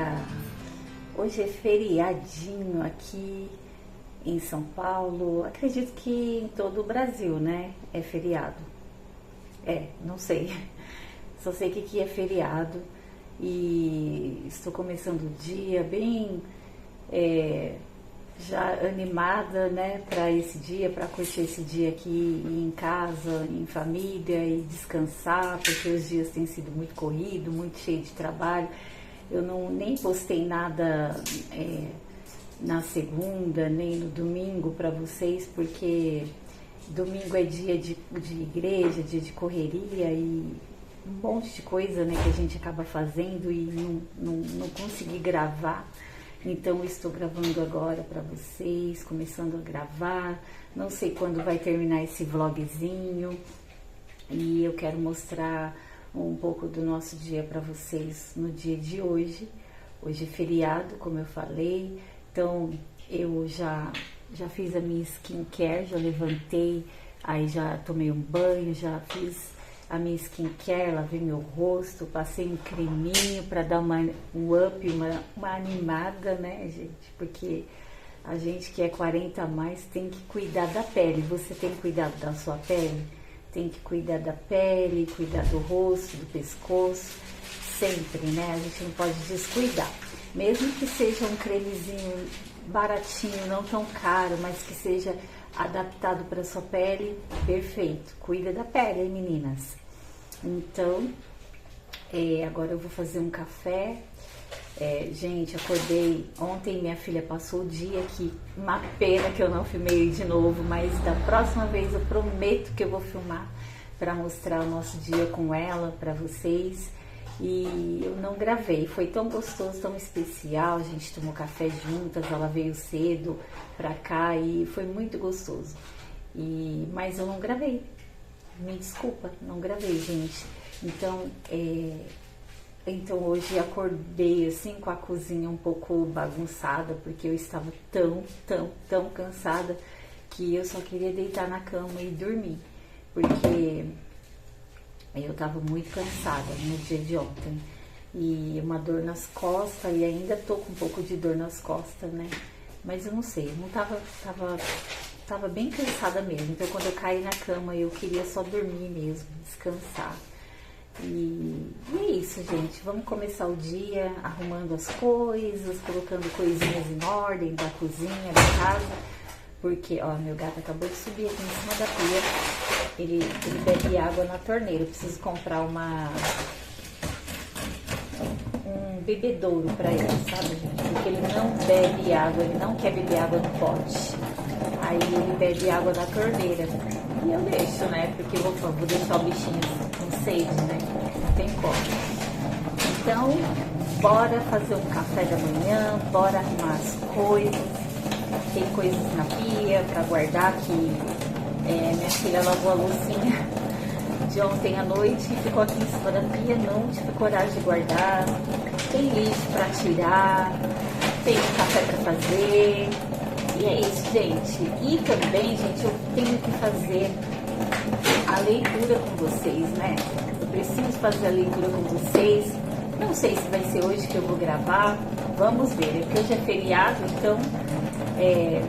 dia! Hoje é feriadinho aqui em São Paulo. Acredito que em todo o Brasil, né? É feriado. Não sei. Só sei que aqui é feriado e estou começando o dia bem já animada, né? Para esse dia, para curtir esse dia aqui em casa, em família e descansar, porque os dias têm sido muito corrido, muito cheio de trabalho. Eu nem postei nada na segunda, nem no domingo para vocês, porque domingo é dia de igreja, dia de correria e um monte de coisa, né, que a gente acaba fazendo e não consegui gravar. Então eu estou gravando agora para vocês, começando a gravar. Não sei quando vai terminar esse vlogzinho e eu quero mostrar um pouco do nosso dia para vocês no dia de hoje. Hoje é feriado, como eu falei, então eu já fiz a minha skincare, já levantei, aí já tomei um banho, já fiz a minha skincare, lavei meu rosto, passei um creminho para dar um up, uma animada, né, gente? Porque a gente que é 40 a mais tem que cuidar da pele. Você tem cuidado da sua pele? Tem que cuidar da pele, cuidar do rosto, do pescoço, sempre, né? A gente não pode descuidar. Mesmo que seja um cremezinho baratinho, não tão caro, mas que seja adaptado para sua pele, perfeito. Cuida da pele, hein, meninas? Então, agora eu vou fazer um café. Gente, acordei ontem, minha filha passou o dia aqui. Uma pena que eu não filmei de novo, mas da próxima vez eu prometo que eu vou filmar para mostrar o nosso dia com ela para vocês. E eu não gravei, foi tão gostoso, tão especial, a gente tomou café juntas, ela veio cedo pra cá e foi muito gostoso. Mas eu não gravei, me desculpa, não gravei, gente. Então hoje acordei assim com a cozinha um pouco bagunçada, porque eu estava tão cansada que eu só queria deitar na cama e dormir, porque eu estava muito cansada no dia de ontem e uma dor nas costas, e ainda tô com um pouco de dor nas costas, né? Mas eu não sei, eu não tava bem cansada mesmo. Então quando eu caí na cama eu queria só dormir mesmo, descansar. E é isso, gente. Vamos começar o dia arrumando as coisas, colocando coisinhas em ordem da cozinha, da casa. Porque, ó, meu gato acabou de subir aqui em cima da pia. Ele bebe água na torneira. Eu preciso comprar um bebedouro pra ele, sabe, gente? Porque ele não bebe água, ele não quer beber água no pote. Aí ele bebe água na torneira. E eu deixo, né? Porque eu vou deixar o bichinho com sede, né? Não tem como. Então, bora fazer um café da manhã, bora arrumar as coisas. Tem coisas na pia para guardar, que minha filha lavou a loucinha de ontem à noite e ficou aqui em cima da pia, não tive coragem de guardar. Tem lixo para tirar, tem café para fazer, e é isso, gente. E também, gente, eu tenho que fazer a leitura com vocês, né? Eu preciso fazer a leitura com vocês. Não sei se vai ser hoje que eu vou gravar, vamos ver, porque hoje é feriado, então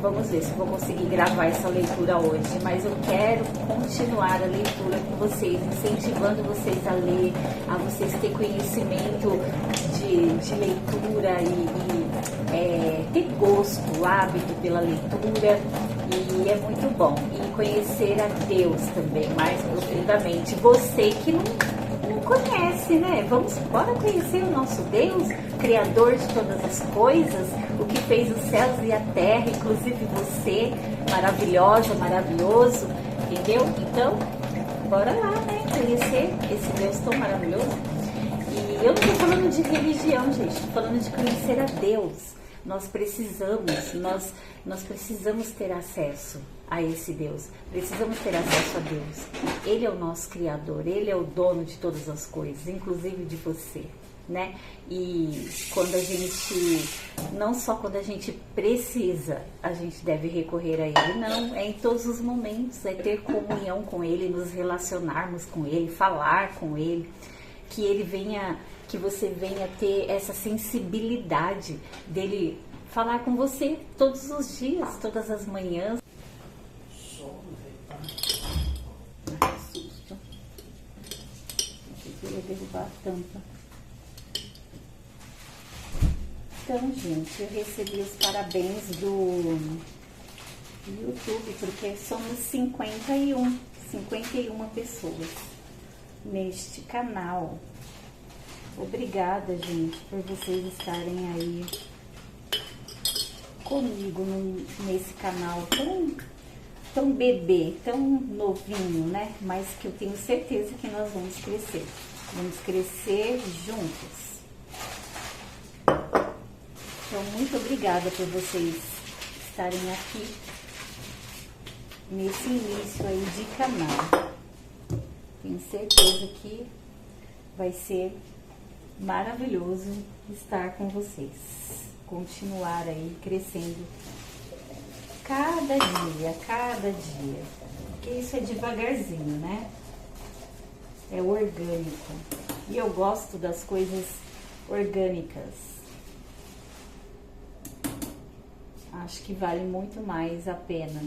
vamos ver se vou conseguir gravar essa leitura hoje. Mas eu quero continuar a leitura com vocês, incentivando vocês a ler, a vocês ter conhecimento de leitura e ter gosto, hábito pela leitura, e é muito bom. E conhecer a Deus também, mais profundamente. Você que não conhece, né? Bora conhecer o nosso Deus, Criador de todas as coisas, o que fez os céus e a terra, inclusive você, maravilhosa, maravilhoso, entendeu? Então, bora lá, né? Conhecer esse Deus tão maravilhoso. E eu não tô falando de religião, gente, tô falando de conhecer a Deus. Nós precisamos ter acesso a esse Deus, precisamos ter acesso a Deus. Ele é o nosso Criador, Ele é o dono de todas as coisas, inclusive de você, né? E quando a gente, não só quando a gente precisa, a gente deve recorrer a Ele, não, é em todos os momentos, é ter comunhão com Ele, nos relacionarmos com Ele, falar com Ele. que ele venha, que você venha ter essa sensibilidade dele falar com você todos os dias, todas as manhãs. Ai, que susto. Eu ia derrubar a tampa. Então, gente, eu recebi os parabéns do YouTube, porque somos 51 pessoas neste canal. Obrigada, gente, por vocês estarem aí comigo nesse canal tão bebê, tão novinho, né? Mas que eu tenho certeza que nós vamos crescer. Vamos crescer juntos. Então, muito obrigada por vocês estarem aqui nesse início aí de canal. Tenho certeza que vai ser maravilhoso estar com vocês. Continuar aí crescendo cada dia. Porque isso é devagarzinho, né? É orgânico. E eu gosto das coisas orgânicas. Acho que vale muito mais a pena.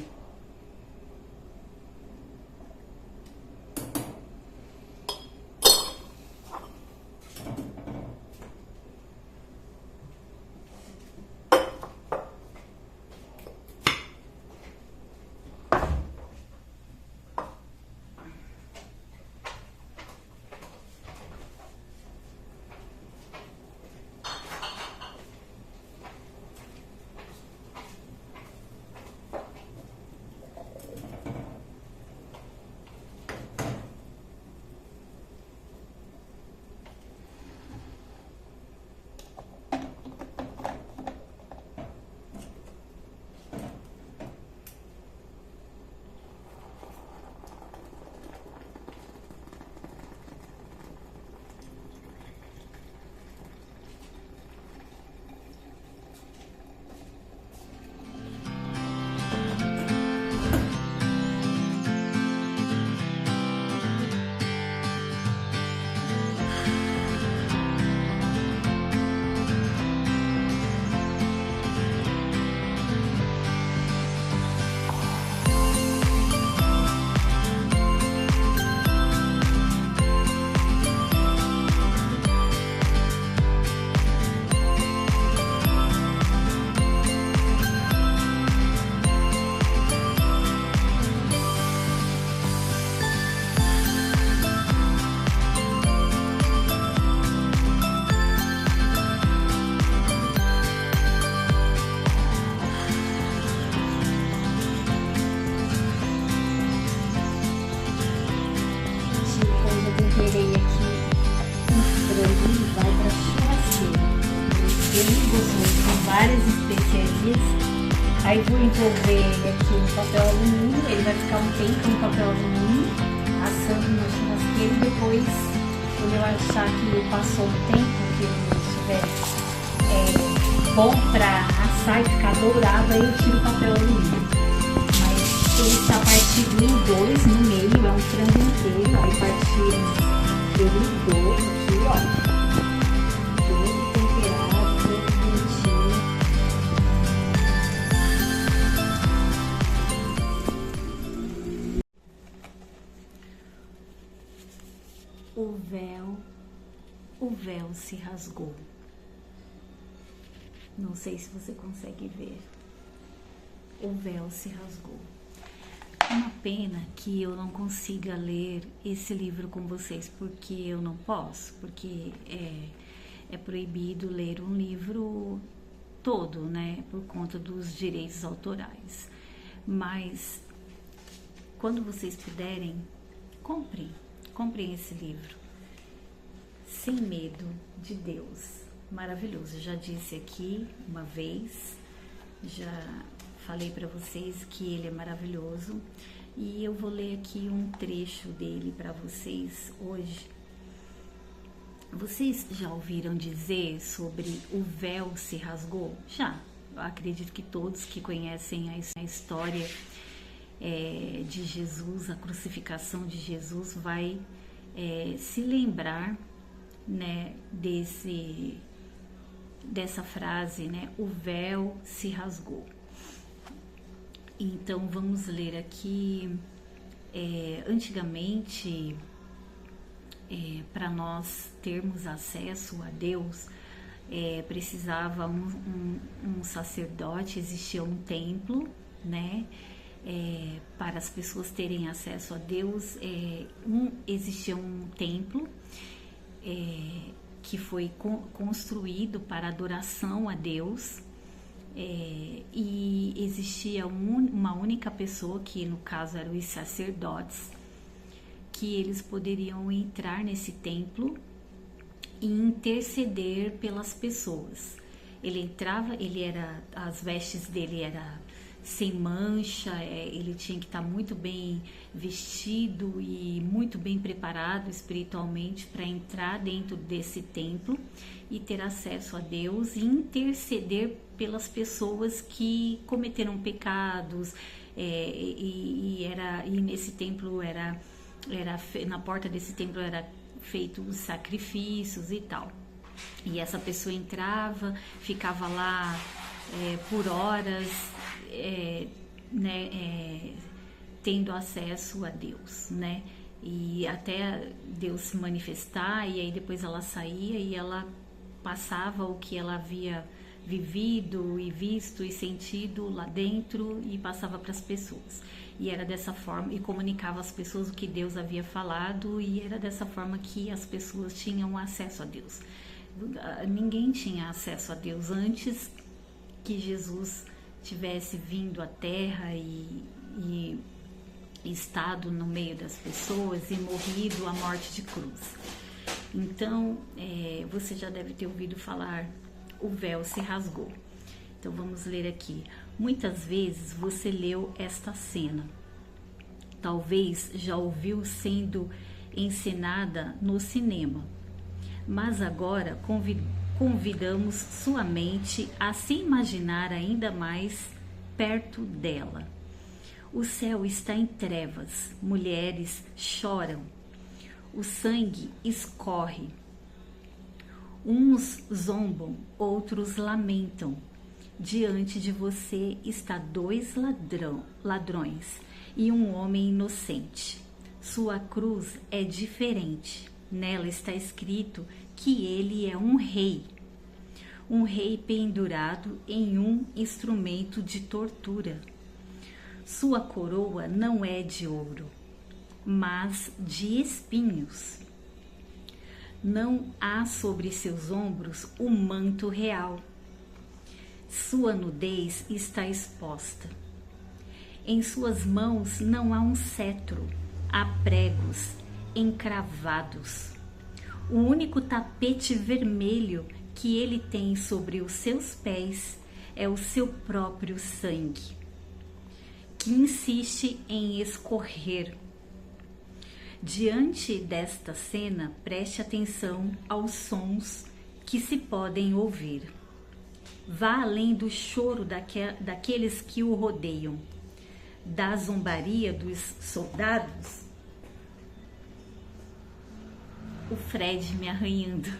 Várias especiarias. Aí vou envolver ele aqui no papel alumínio, ele vai ficar um tempo no papel alumínio, assando na churrasqueira, e depois, quando eu achar que passou o tempo, que ele estiver bom para assar e ficar dourado, aí eu tiro o papel alumínio. Mas ele está partido em dois no meio, é um frango inteiro, aí parti ele em dois aqui, ó. O véu se rasgou. Não sei se você consegue ver. O véu se rasgou. Uma pena que eu não consiga ler esse livro com vocês, porque eu não posso, porque é proibido ler um livro todo, né, por conta dos direitos autorais. Mas quando vocês puderem, comprem esse livro. Sem Medo de Deus. Maravilhoso. Já disse aqui uma vez, já falei para vocês que ele é maravilhoso, e eu vou ler aqui um trecho dele para vocês hoje. Vocês já ouviram dizer sobre o véu se rasgou? Já. Eu acredito que todos que conhecem a história de Jesus, a crucificação de Jesus, vai se lembrar né, dessa frase, né, o véu se rasgou. Então vamos ler aqui. Antigamente, para nós termos acesso a Deus, precisava um sacerdote, existia um templo, né? Para as pessoas terem acesso a Deus, existia um templo que foi construído para adoração a Deus, e existia uma única pessoa, que no caso eram os sacerdotes, que eles poderiam entrar nesse templo e interceder pelas pessoas. Ele entrava, as vestes dele era sem mancha, ele tinha que estar muito bem vestido e muito bem preparado espiritualmente para entrar dentro desse templo e ter acesso a Deus e interceder pelas pessoas que cometeram pecados, e nesse templo na porta desse templo era feito os sacrifícios e tal. E essa pessoa entrava, ficava lá por horas, tendo acesso a Deus, né? E até Deus se manifestar, e aí depois ela saía e ela passava o que ela havia vivido e visto e sentido lá dentro e passava para as pessoas. E era dessa forma, e comunicava às pessoas o que Deus havia falado, e era dessa forma que as pessoas tinham acesso a Deus. Ninguém tinha acesso a Deus antes que Jesus tivesse vindo à Terra e estado no meio das pessoas e morrido a morte de cruz. Então, você já deve ter ouvido falar, o véu se rasgou. Então vamos ler aqui. Muitas vezes você leu esta cena. Talvez já ouviu sendo encenada no cinema. Mas agora convidamos sua mente a se imaginar ainda mais perto dela. O céu está em trevas, mulheres choram, o sangue escorre. Uns zombam, outros lamentam. Diante de você está 2 ladrões e um homem inocente. Sua cruz é diferente. Nela está escrito que ele é um rei pendurado em um instrumento de tortura. Sua coroa não é de ouro, mas de espinhos. Não há sobre seus ombros o manto real. Sua nudez está exposta. Em suas mãos não há um cetro, há pregos encravados. O único tapete vermelho que ele tem sobre os seus pés é o seu próprio sangue, que insiste em escorrer. Diante desta cena, preste atenção aos sons que se podem ouvir. Vá além do choro daqueles que o rodeiam, da zombaria dos soldados. O Fred me arranhando.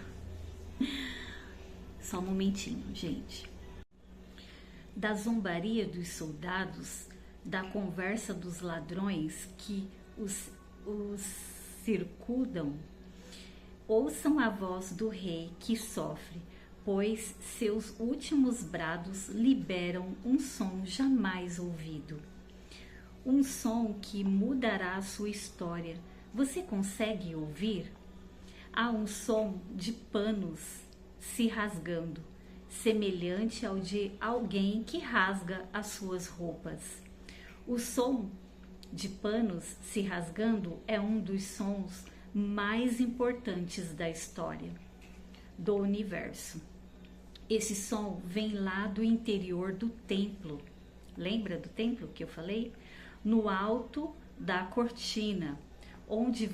Só um momentinho, gente. Da zombaria dos soldados, da conversa dos ladrões que os circundam. Ouçam a voz do rei que sofre, pois seus últimos brados liberam um som jamais ouvido. Um som que mudará a sua história. Você consegue ouvir? Há um som de panos se rasgando, semelhante ao de alguém que rasga as suas roupas. O som de panos se rasgando é um dos sons mais importantes da história do universo. Esse som vem lá do interior do templo. Lembra do templo que eu falei? No alto da cortina, onde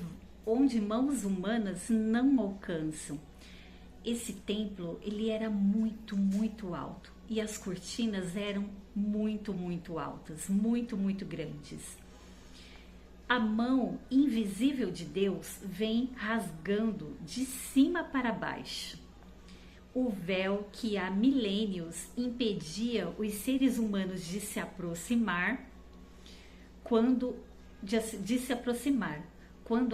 mãos humanas não alcançam. Esse templo, ele era muito, muito alto. E as cortinas eram muito, muito altas, muito, muito grandes. A mão invisível de Deus vem rasgando de cima para baixo. O véu que há milênios impedia os seres humanos de se aproximar, quando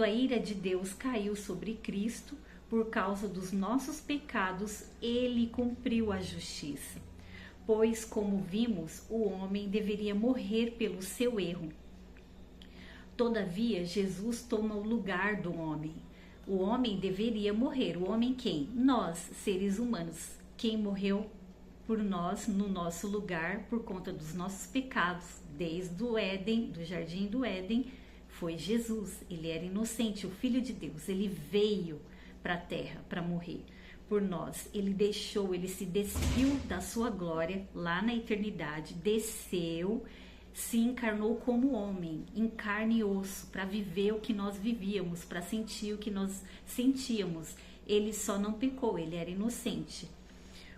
a ira de Deus caiu sobre Cristo, por causa dos nossos pecados, ele cumpriu a justiça. Pois, como vimos, o homem deveria morrer pelo seu erro. Todavia, Jesus toma o lugar do homem. O homem deveria morrer. O homem quem? Nós, seres humanos. Quem morreu por nós, no nosso lugar, por conta dos nossos pecados, desde o Éden, do jardim do Éden, foi Jesus. Ele era inocente, o Filho de Deus. Ele veio para a terra para morrer por nós. Ele se despiu da sua glória lá na eternidade, desceu, se encarnou como homem, em carne e osso, para viver o que nós vivíamos, para sentir o que nós sentíamos. Ele só não pecou, ele era inocente.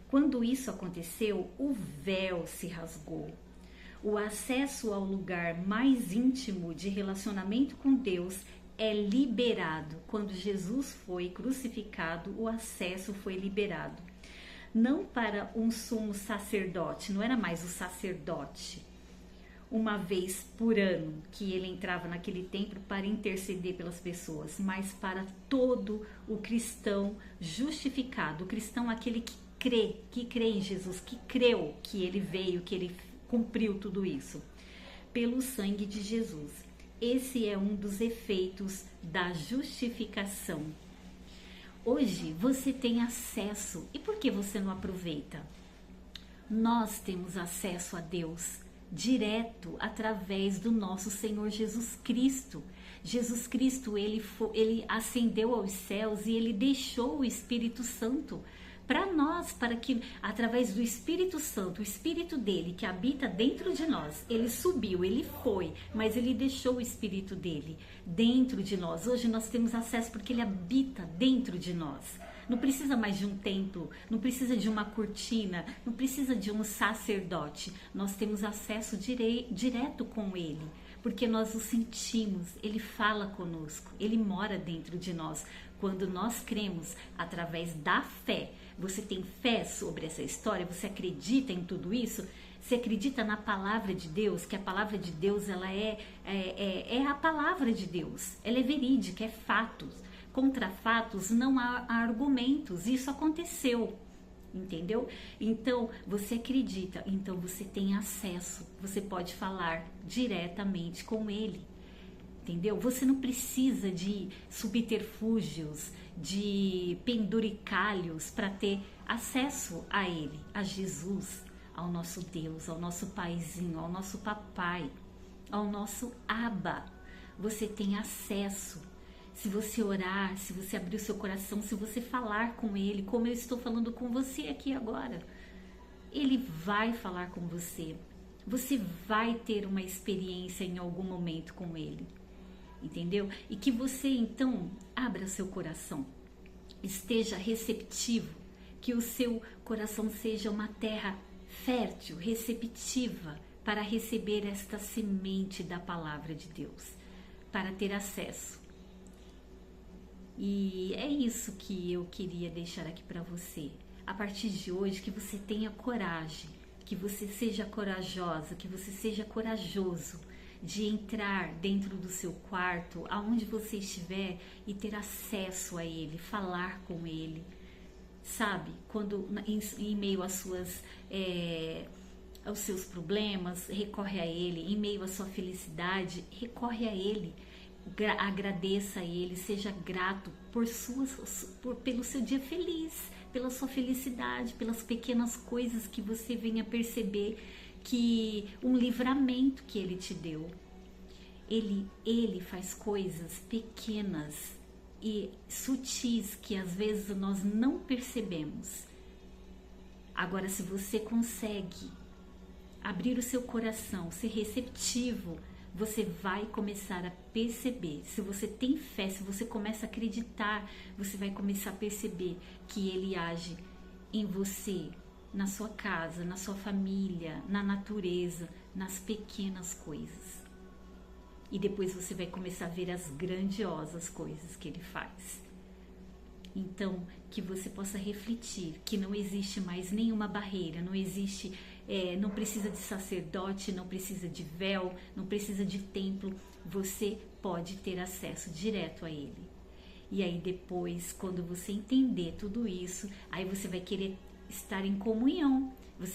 Quando isso aconteceu, o véu se rasgou. O acesso ao lugar mais íntimo de relacionamento com Deus é liberado. Quando Jesus foi crucificado, o acesso foi liberado. Não para um sumo sacerdote, não era mais o sacerdote, uma vez por ano que ele entrava naquele templo para interceder pelas pessoas, mas para todo o cristão justificado, o cristão aquele que crê em Jesus, que creu que ele veio, que ele cumpriu tudo isso, pelo sangue de Jesus. Esse é um dos efeitos da justificação. Hoje você tem acesso. E por que você não aproveita? Nós temos acesso a Deus direto através do nosso Senhor Jesus Cristo. Jesus Cristo, ele ascendeu aos céus e ele deixou o Espírito Santo para nós, para que através do Espírito Santo, o Espírito dele que habita dentro de nós, ele subiu, ele foi, mas ele deixou o Espírito dele dentro de nós. Hoje nós temos acesso porque ele habita dentro de nós. Não precisa mais de um templo, não precisa de uma cortina, não precisa de um sacerdote. Nós temos acesso direto com ele, porque nós o sentimos, ele fala conosco, ele mora dentro de nós. Quando nós cremos através da fé, você tem fé sobre essa história, você acredita em tudo isso, você acredita na palavra de Deus, que a palavra de Deus ela é a palavra de Deus, ela é verídica, é fatos. Contra fatos não há argumentos, isso aconteceu, entendeu? Então você acredita, então você tem acesso, você pode falar diretamente com ele, entendeu? Você não precisa de subterfúgios, de penduricalhos para ter acesso a ele, a Jesus, ao nosso Deus, ao nosso paizinho, ao nosso papai, ao nosso Abba. Você tem acesso. Se você orar, se você abrir o seu coração, se você falar com ele, como eu estou falando com você aqui agora, ele vai falar com você. Você vai ter uma experiência em algum momento com ele, entendeu? E que você então abra seu coração, esteja receptivo, que o seu coração seja uma terra fértil, receptiva, para receber esta semente da palavra de Deus, para ter acesso. E é isso que eu queria deixar aqui para você. A partir de hoje, que você tenha coragem, que você seja corajosa, que você seja corajoso de entrar dentro do seu quarto, aonde você estiver, e ter acesso a ele, falar com ele, sabe? Quando em meio às aos seus problemas, recorre a ele. Em meio à sua felicidade, recorre a ele. Agradeça a ele, seja grato pelo seu dia feliz, pela sua felicidade, pelas pequenas coisas que você venha perceber, que um livramento que ele te deu. Ele faz coisas pequenas e sutis que às vezes nós não percebemos. Agora, se você consegue abrir o seu coração, ser receptivo, você vai começar a perceber. Se você tem fé, se você começa a acreditar, você vai começar a perceber que ele age em você, na sua casa, na sua família, na natureza, nas pequenas coisas. E depois você vai começar a ver as grandiosas coisas que Ele faz. Então, que você possa refletir que não existe mais nenhuma barreira, não existe, não precisa de sacerdote, não precisa de véu, não precisa de templo, você pode ter acesso direto a Ele. E aí depois, quando você entender tudo isso, aí você vai querer estar em comunhão.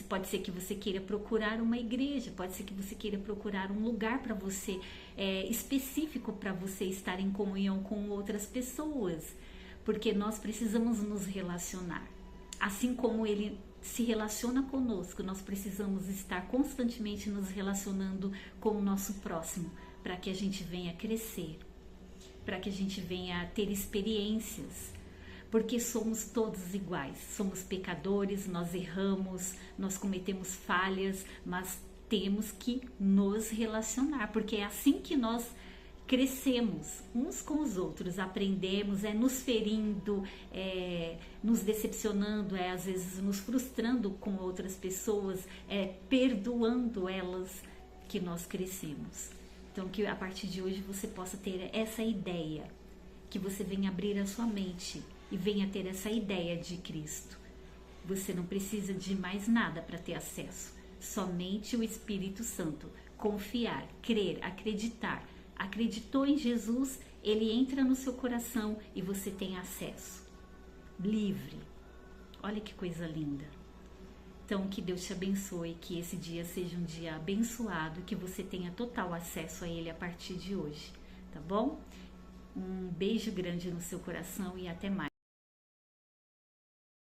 Pode ser que você queira procurar uma igreja, pode ser que você queira procurar um lugar para você, específico para você estar em comunhão com outras pessoas, porque nós precisamos nos relacionar. Assim como Ele se relaciona conosco, nós precisamos estar constantemente nos relacionando com o nosso próximo, para que a gente venha crescer, para que a gente venha ter experiências, porque somos todos iguais, somos pecadores, nós erramos, nós cometemos falhas, mas temos que nos relacionar, porque é assim que nós crescemos uns com os outros, aprendemos, nos ferindo, nos decepcionando, às vezes nos frustrando com outras pessoas, perdoando elas, que nós crescemos. Então, que a partir de hoje você possa ter essa ideia, que você venha abrir a sua mente e venha ter essa ideia de Cristo. Você não precisa de mais nada para ter acesso, somente o Espírito Santo. Confiar, crer, acreditar. Acreditou em Jesus, Ele entra no seu coração e você tem acesso. Livre. Olha que coisa linda. Então, que Deus te abençoe, que esse dia seja um dia abençoado, que você tenha total acesso a Ele a partir de hoje, tá bom? Um beijo grande no seu coração e até mais.